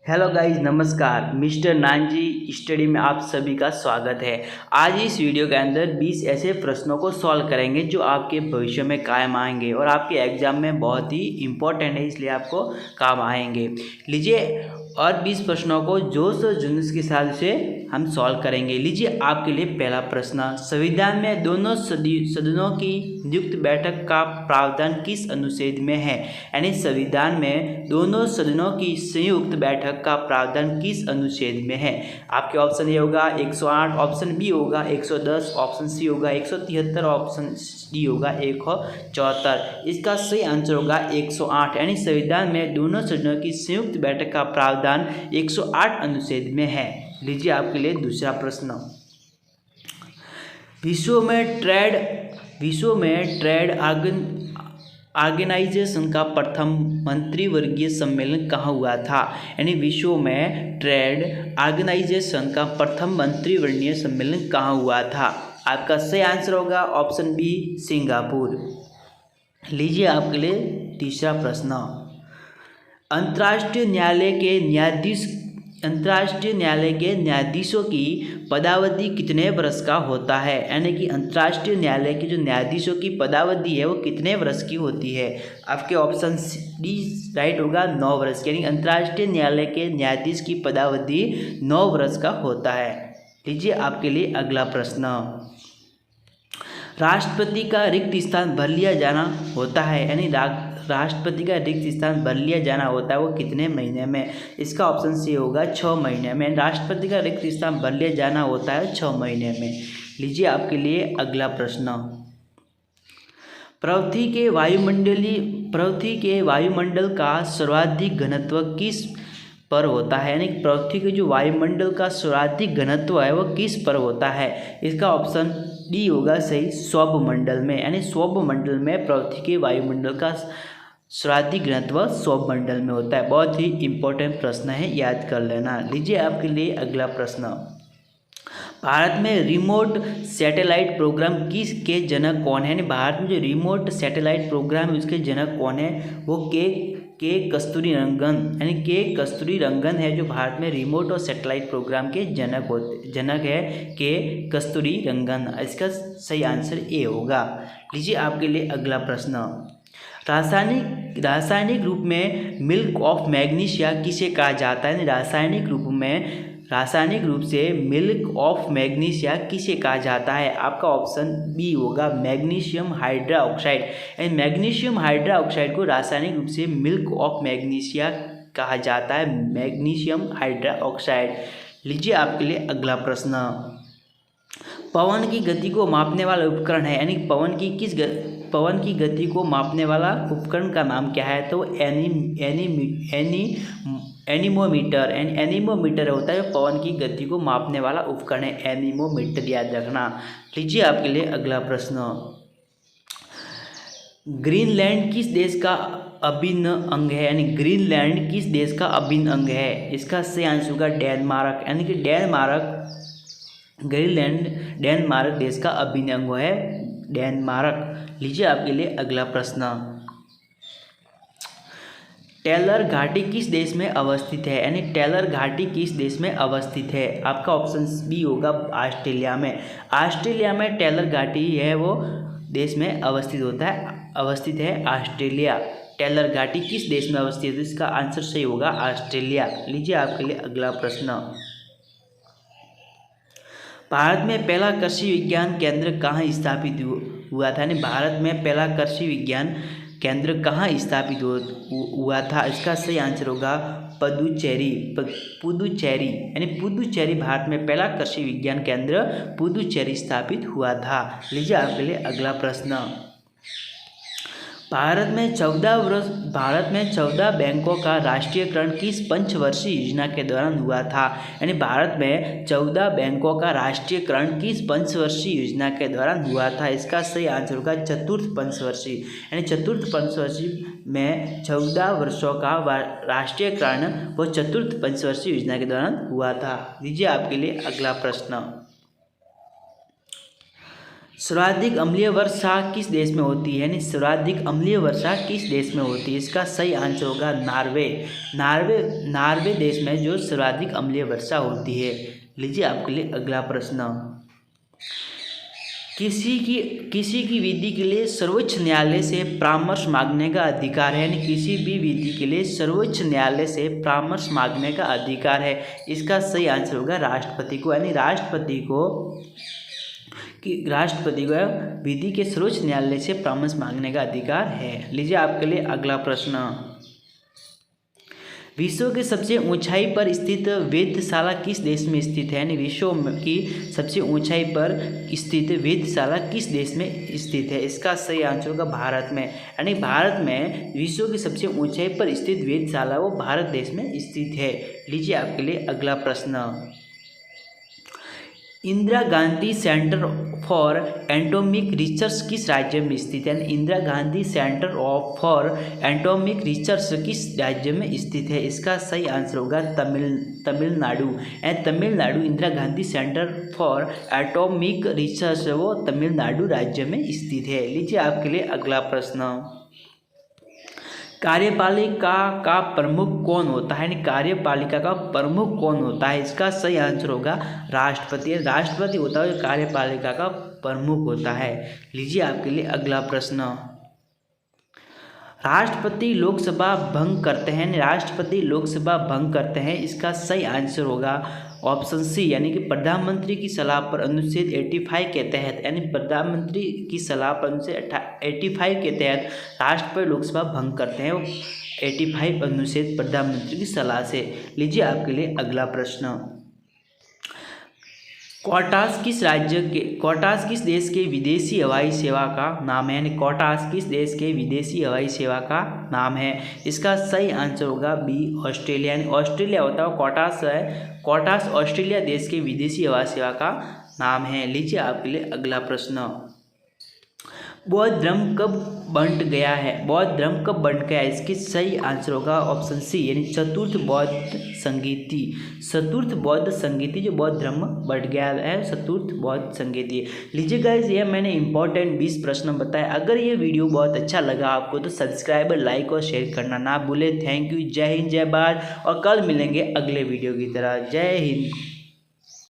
Hello guys, नमस्कार। Mister Nanji study में आप सभी का स्वागत है। आज इस वीडियो के अंदर 20 ऐसे प्रश्नों को सॉल्व करेंगे जो आपके भविष्य में काम आएंगे और आपके एग्जाम में बहुत ही इम्पोर्टेंट है, इसलिए आपको काम आएंगे। लीजिए, और 20 प्रश्नों को जोश और जुनून के साथ से हम सॉल्व करेंगे। लीजिए, आपके लिए पहला प्रश्न। संविधान में दोनों सदनों की नियुक्त बैठक का प्रावधान किस अनुच्छेद में है? यानी संविधान में दोनों सदनों की संयुक्त बैठक का प्रावधान किस अनुच्छेद में है? आपके ऑप्शन ए होगा 108, ऑप्शन बी होगा 110, ऑप्शन सी होगा 173, ऑप्शन डी होगा 174। इसका सही आंसर होगा 108, यानी संविधान में दोनों सदनों की संयुक्त बैठक का प्रावधान 108 अनुच्छेद में है। लीजिए, आपके लिए दूसरा प्रश्न। विश्व में ट्रेड ऑर्गेनाइजेशन का प्रथम मंत्रिवर्गीय सम्मेलन कहाँ हुआ था? यानी विश्व में ट्रेड ऑर्गेनाइजेशन का प्रथम मंत्रिवर्गीय सम्मेलन कहाँ हुआ था? आपका सही आंसर होगा ऑप्शन बी, सिंगापुर। लीजिए, आपके लिए तीसरा प्रश्न। अंतर्राष्ट्रीय न्यायालय के न्यायाधीशों की पदावधि कितने वर्ष का होता है? यानी कि अंतर्राष्ट्रीय न्यायालय के जो न्यायाधीशों की पदावधि है वो कितने वर्ष की होती है? आपके ऑप्शन डी राइट होगा 9 वर्ष की, यानी अंतर्राष्ट्रीय न्यायालय के न्यायाधीश की पदावधि 9 वर्ष का होता है। लीजिए, आपके लिए अगला प्रश्न। राष्ट्रपति का रिक्त स्थान भर लिया जाना होता है, यानी राष्ट्रपति का रिक्त स्थान भर लिया जाना होता है वो कितने महीने में? इसका ऑप्शन सी होगा 6 महीने में। राष्ट्रपति का रिक्त स्थान भर लिया जाना होता है 6 महीने में। लीजिए, आपके लिए अगला प्रश्न। पृथ्वी के वायुमंडल का सर्वाधिक घनत्व किस पर होता है? यानी पृथ्वी के जो वायुमंडल का सर्वाधिक घनत्व है वो किस पर होता है? इसका ऑप्शन डी होगा सही, सौरमंडल में। यानी सौरमंडल में पृथ्वी के वायुमंडल का सर्वाधिक घनत्व सौरमंडल में होता है। बहुत ही इंपॉर्टेंट प्रश्न है, याद कर लेना। लीजिए, आपके लिए अगला प्रश्न। भारत में रिमोट सैटेलाइट प्रोग्राम के जनक कौन है? यानी भारत में जो रिमोट सैटेलाइट प्रोग्राम है उसके जनक कौन है? वो के कस्तूरीरंगन, यानी के कस्तूरीरंगन है जो भारत में रिमोट और सैटेलाइट प्रोग्राम के जनक है के कस्तूरीरंगन। इसका सही आंसर ए होगा। लीजिए, आपके लिए अगला प्रश्न। रासायनिक रूप में मिल्क ऑफ मैग्नीशिया किसे कहा जाता है? रासायनिक रूप से मिल्क ऑफ मैग्नीशिया किसे कहा जाता है? आपका ऑप्शन बी होगा, मैग्नीशियम हाइड्रोक्साइड। यानी मैग्नीशियम हाइड्रोक्साइड को रासायनिक रूप से मिल्क ऑफ मैग्नीशिया कहा जाता है, मैग्नीशियम हाइड्रोक्साइड। लीजिए, आपके लिए अगला प्रश्न। पवन की गति को मापने वाला उपकरण है, यानी पवन की गति को मापने वाला उपकरण का नाम क्या है? तो एनीमोमीटर। एनीमोमीटर होता है पवन की गति को मापने वाला उपकरण है, एनीमोमीटर, याद रखना। लीजिए, आपके लिए अगला प्रश्न। ग्रीनलैंड किस देश का अभिन्न अंग है? यानी ग्रीनलैंड किस देश का अभिन्न अंग है? इसका सही आंसर होगा डेनमार्क। यानी कि ग्रीनलैंड डेनमार्क देश का अभिन्न अंग है, डेनमार्क। लीजिए, आपके लिए अगला प्रश्न। टेलर घाटी किस देश में अवस्थित है? यानी टेलर घाटी किस देश में अवस्थित है? आपका ऑप्शन बी होगा, ऑस्ट्रेलिया में। ऑस्ट्रेलिया में टेलर घाटी है वो देश में अवस्थित है ऑस्ट्रेलिया। टेलर घाटी किस देश में अवस्थित है? इसका आंसर सही होगा ऑस्ट्रेलिया। लीजिए, आपके लिए अगला प्रश्न। भारत में पहला कृषि विज्ञान केंद्र कहाँ स्थापित हुआ था? यानी भारत में पहला कृषि विज्ञान केंद्र कहाँ स्थापित हुआ था? इसका सही आंसर होगा पुदुचेरी। यानी पुदुचेरी, भारत में पहला कृषि विज्ञान केंद्र पुदुचेरी स्थापित हुआ था। लीजिए, आपके लिए अगला प्रश्न। भारत में 14 बैंकों का राष्ट्रीयकरण किस पंचवर्षीय योजना के दौरान हुआ था? यानी भारत में 14 बैंकों का राष्ट्रीयकरण किस पंचवर्षीय योजना के दौरान हुआ था? इसका सही आंसर होगा चतुर्थ पंचवर्षीय। यानी चतुर्थ पंचवर्षीय में 14 वर्षों का राष्ट्रीयकरण वो चतुर्थ पंचवर्षीय योजना के दौरान हुआ था। लीजिए, आपके लिए अगला प्रश्न। सर्वाधिक अम्लीय वर्षा किस देश में होती है, यानी सर्वाधिक अम्लीय वर्षा किस देश में होती है? इसका सही आंसर होगा नार्वे। नार्वे देश में जो सर्वाधिक अम्लीय वर्षा होती है। लीजिए आपके लिए अगला प्रश्न। किसी की विधि के लिए सर्वोच्च न्यायालय से परामर्श मांगने का अधिकार है, यानी किसी भी विधि के लिए सर्वोच्च न्यायालय से परामर्श मांगने का अधिकार है। इसका सही आंसर होगा राष्ट्रपति को, यानी राष्ट्रपति को विधि के सर्वोच्च न्यायालय से परामर्श मांगने का अधिकार है। लीजिए आपके लिए अगला प्रश्न। विश्व के सबसे ऊंचाई पर स्थित वेधशाला किस देश में स्थित है, यानी विश्व की सबसे ऊंचाई पर स्थित वेधशाला किस देश में स्थित है? इसका सही आंसर होगा भारत में, यानी भारत में विश्व की सबसे ऊंचाई पर स्थित वेधशाला वो भारत देश में स्थित है। लीजिए आपके लिए अगला प्रश्न। Indira Gandhi centre for atomic research किस राज्य में स्थित है? Indira Gandhi centre for atomic research किस राज्य में स्थित है? इसका सही आंसर होगा Tamil Nadu. Tamil Nadu Indira Gandhi centre for atomic research वो तमिलनाडु राज्य में स्थित है। लीजिए आपके लिए अगला प्रश्न। कार्यपालिका का प्रमुख कौन होता है, यानी कार्यपालिका का प्रमुख कौन होता है? इसका सही आंसर होगा राष्ट्रपति। राष्ट्रपति होता है जो कार्यपालिका का प्रमुख होता है। लीजिए आपके लिए अगला प्रश्न। राष्ट्रपति लोकसभा भंग करते हैं, राष्ट्रपति लोकसभा भंग करते हैं। इसका सही आंसर होगा ऑप्शन सी, यानी कि प्रधानमंत्री की सलाह पर अनुच्छेद 85 के तहत, यानी प्रधानमंत्री की सलाह पर अनुच्छेद 85 के तहत राष्ट्रपति लोकसभा भंग करते हैं 85 अनुच्छेद प्रधानमंत्री की सलाह से। लीजिए आपके लिए अगला प्रश्न। कोटास किस देश के विदेशी हवाई सेवा का नाम है, यानी कोटास किस देश के विदेशी हवाई सेवा का नाम है? इसका सही आंसर होगा बी, ऑस्ट्रेलिया, यानी ऑस्ट्रेलिया होता है कोटास है। कोटास ऑस्ट्रेलिया देश के विदेशी हवाई सेवा का नाम है। लीजिए आपके लिए अगला प्रश्न। बौद्ध धर्म कब बंट गया है? बौद्ध धर्म कब बंट गया है? इसकी सही आंसर होगा ऑप्शन सी, यानी चतुर्थ बौद्ध संगीति। चतुर्थ बौद्ध संगीति जो बौद्ध धर्म बंट गया है, चतुर्थ बौद्ध संगीति। लीजिए गाइस, ये मैंने इंपॉर्टेंट 20 प्रश्न बताए। अगर ये वीडियो बहुत अच्छा लगा आपको तो सब्सक्राइब, लाइक और शेयर करना ना भूले। Thank you. जय हिंद, जय भारत, और कल मिलेंगे अगले वीडियो की तरह। जय हिंद।